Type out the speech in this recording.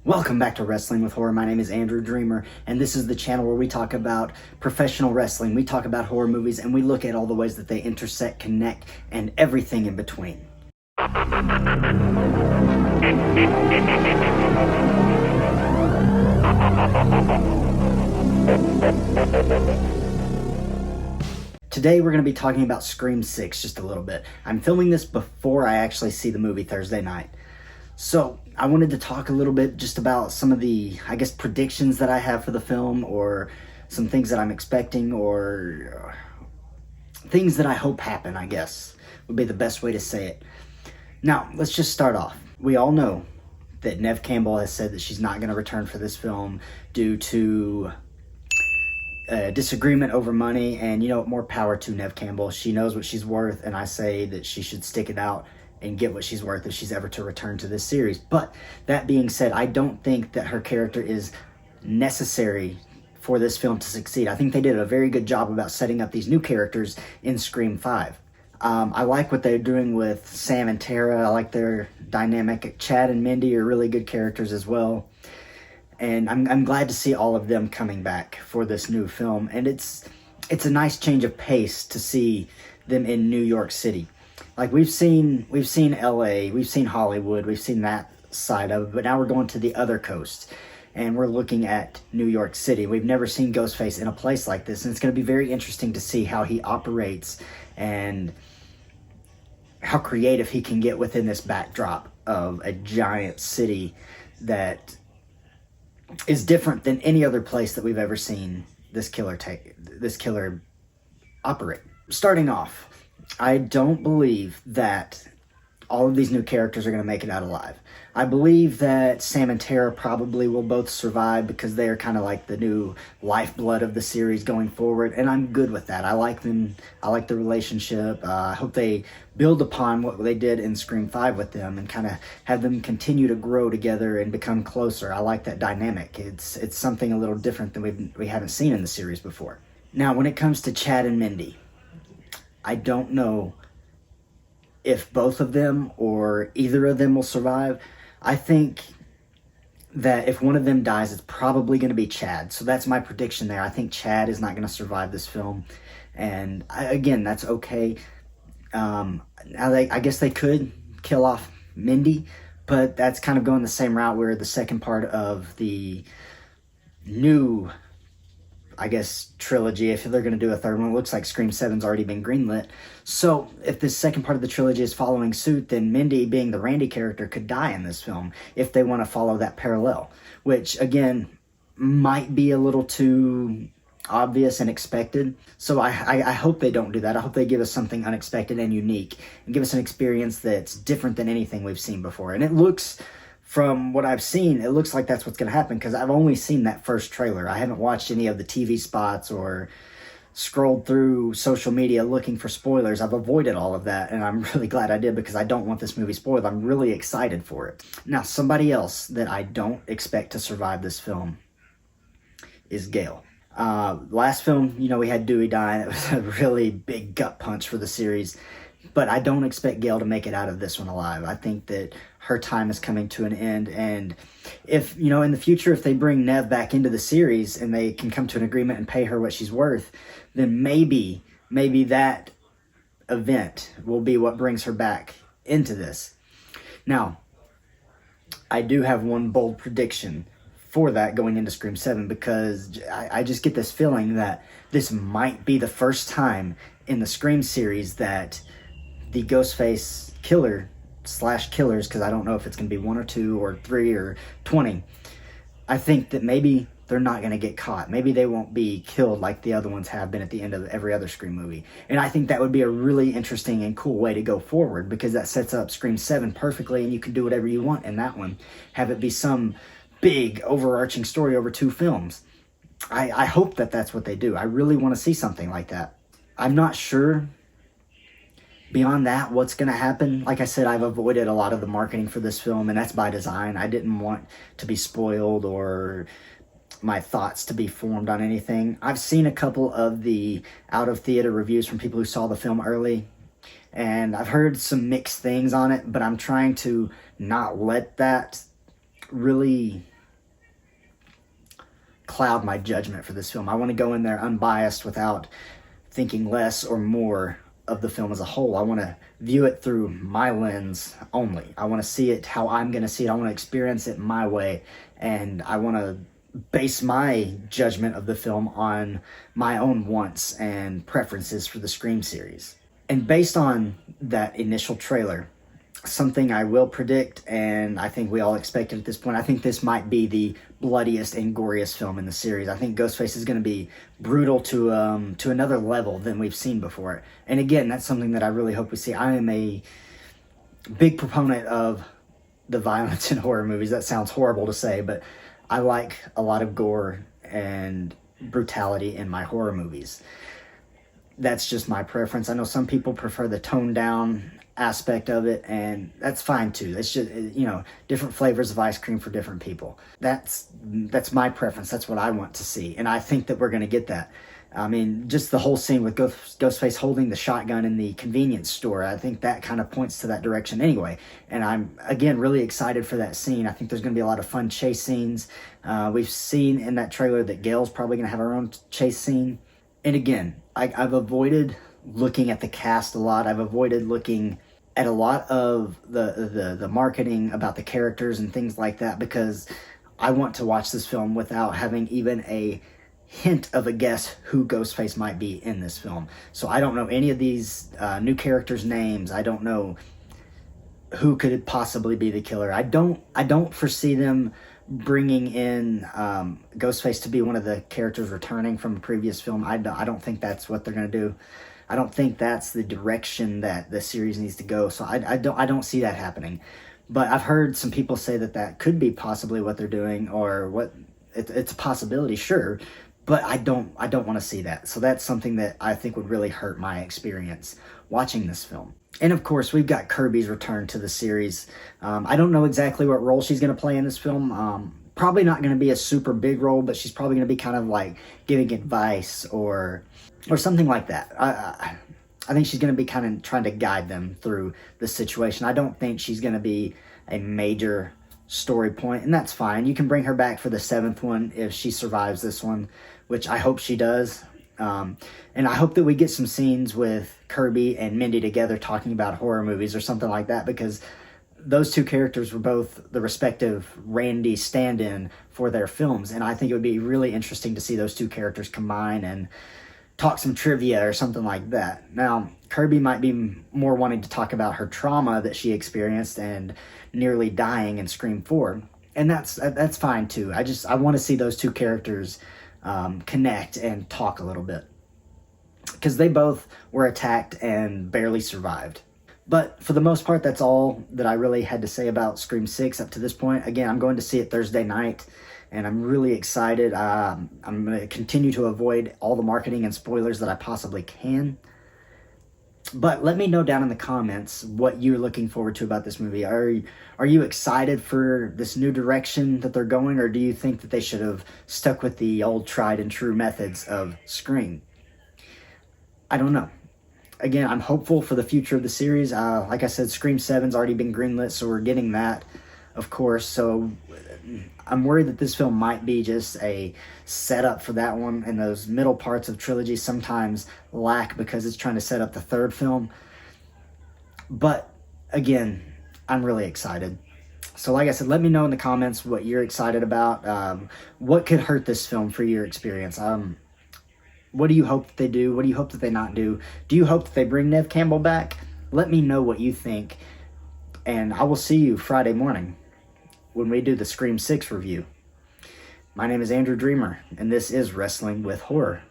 Welcome back to Wrestling with Horror. My name is Andrew Dreamer, and this is the channel where we talk about professional wrestling, we talk about horror movies, and we look at all the ways that they intersect, connect, and everything in between. Today we're going to be talking about Scream 6 just a little bit. I'm filming this before I actually see the movie Thursday night. So I wanted to talk a little bit just about some of the, predictions that I have for the film, or some things that I'm expecting, or things that I hope happen, I guess, would be the best way to say it. Now, let's just start off. We all know that Neve Campbell has said that she's not going to return for this film due to a disagreement over money, and more power to Neve Campbell. She knows what she's worth, and I say that she should stick it out and get what she's worth if she's ever to return to this series. But that being said, I don't think that her character is necessary for this film to succeed. I think they did a very good job about setting up these new characters in Scream 5. I like what they're doing with Sam and Tara. I like their dynamic. Chad and Mindy are really good characters as well. And I'm glad to see all of them coming back for this new film. And it's a nice change of pace to see them in New York City. Like we've seen LA, we've seen Hollywood, we've seen that side of it, but now we're going to the other coast and we're looking at New York City. We've never seen Ghostface in a place like this, and it's going to be very interesting to see how he operates and how creative he can get within this backdrop of a giant city that is different than any other place that we've ever seen this killer operate. Starting off, I don't believe that all of these new characters are going to make it out alive. I believe that Sam and Tara probably will both survive because they are kind of like the new lifeblood of the series going forward, and I'm good with that. I like them. I like the relationship. I hope they build upon what they did in Scream 5 with them and kind of have them continue to grow together and become closer. I like that dynamic. It's something a little different than we haven't seen in the series before. Now, when it comes to Chad and Mindy, I don't know if both of them or either of them will survive. I think that if one of them dies, it's probably going to be Chad. So that's my prediction there. I think Chad is not going to survive this film. And again, that's okay. I guess they could kill off Mindy, but that's kind of going the same route where the second part of the new trilogy, if they're going to do a third one, it looks like Scream 7's already been greenlit. So if this second part of the trilogy is following suit, then Mindy, being the Randy character, could die in this film if they want to follow that parallel, which again might be a little too obvious and expected. So I hope they don't do that. I hope they give us something unexpected and unique and give us an experience that's different than anything we've seen before. And it looks, from what I've seen, it looks like that's what's going to happen, because I've only seen that first trailer. I haven't watched any of the TV spots or scrolled through social media looking for spoilers. I've avoided all of that, and I'm really glad I did, because I don't want this movie spoiled. I'm really excited for it. Now, somebody else that I don't expect to survive this film is Gale. Last film, we had Dewey die. It was a really big gut punch for the series. But I don't expect Gale to make it out of this one alive. I think that her time is coming to an end. And if, in the future, if they bring Neve back into the series and they can come to an agreement and pay her what she's worth, then maybe that event will be what brings her back into this. Now, I do have one bold prediction for that going into Scream 7, because I just get this feeling that this might be the first time in the Scream series that the Ghostface killer / killers, because I don't know if it's going to be 1 or 2 or 3 or 20, I think that maybe they're not going to get caught. Maybe they won't be killed like the other ones have been at the end of every other Scream movie. And I think that would be a really interesting and cool way to go forward, because that sets up Scream 7 perfectly, and you can do whatever you want in that one. Have it be some big overarching story over 2 films. I hope that that's what they do. I really want to see something like that. I'm not sure beyond that what's going to happen. Like I said, I've avoided a lot of the marketing for this film, and that's by design. I didn't want to be spoiled or my thoughts to be formed on anything. I've seen a couple of the out-of-theater reviews from people who saw the film early, and I've heard some mixed things on it, but I'm trying to not let that really cloud my judgment for this film. I want to go in there unbiased without thinking less or more of the film as a whole. I want to view it through my lens only. I want to see it how I'm going to see it. I want to experience it my way, and I want to base my judgment of the film on my own wants and preferences for the Scream series. And based on that initial trailer, something I will predict, and I think we all expect it at this point, I think this might be the bloodiest and goriest film in the series. I think Ghostface is going to be brutal to another level than we've seen before. And again, that's something that I really hope we see. I am a big proponent of the violence in horror movies. That sounds horrible to say, but I like a lot of gore and brutality in my horror movies. That's just my preference. I know some people prefer the toned down aspect of it, and that's fine too. It's just, different flavors of ice cream for different people. That's my preference. That's what I want to see, and I think that we're going to get that. I mean, just the whole scene with Ghostface holding the shotgun in the convenience store, I think that kind of points to that direction anyway. And I'm, again, really excited for that scene. I think there's going to be a lot of fun chase scenes. We've seen in that trailer that Gail's probably going to have her own chase scene. And again, I've avoided looking at the cast a lot. I've avoided looking at a lot of the marketing about the characters and things like that, because I want to watch this film without having even a hint of a guess who Ghostface might be in this film. So I don't know any of these new characters' names. I don't know who could possibly be the killer. I don't foresee them bringing in Ghostface to be one of the characters returning from a previous film. I don't think that's what they're going to do. I don't think that's the direction that the series needs to go. So I don't see that happening. But I've heard some people say that could be possibly what they're doing, or what it's a possibility, sure. But I don't want to see that. So that's something that I think would really hurt my experience watching this film. And of course, we've got Kirby's return to the series. I don't know exactly what role she's going to play in this film. Probably not going to be a super big role, but she's probably going to be kind of like giving advice or something like that. I think she's going to be kind of trying to guide them through the situation. I don't think she's going to be a major story point, and that's fine. You can bring her back for the 7th one if she survives this one, which I hope she does. And I hope that we get some scenes with Kirby and Mindy together talking about horror movies or something like that, because those two characters were both the respective Randy stand-in for their films, and I think it would be really interesting to see those two characters combine and talk some trivia or something like that. Now, Kirby might be more wanting to talk about her trauma that she experienced and nearly dying in Scream 4, and that's fine too. I want to see those two characters connect and talk a little bit, because they both were attacked and barely survived. But for the most part, that's all that I really had to say about Scream 6 up to this point. Again, I'm going to see it Thursday night, and I'm really excited. I'm going to continue to avoid all the marketing and spoilers that I possibly can. But let me know down in the comments what you're looking forward to about this movie. Are you excited for this new direction that they're going, or do you think that they should have stuck with the old tried and true methods of Scream? I don't know. Again, I'm hopeful for the future of the series. Like I said, Scream 7's already been greenlit, so we're getting that, of course. So I'm worried that this film might be just a setup for that one, and those middle parts of trilogies sometimes lack because it's trying to set up the 3rd film. But again, I'm really excited. So like I said, let me know in the comments what you're excited about. What could hurt this film for your experience? What do you hope that they do? What do you hope that they not do? Do you hope that they bring Neve Campbell back? Let me know what you think, and I will see you Friday morning when we do the Scream 6 review. My name is Andrew Dreamer, and this is Wrestling with Horror.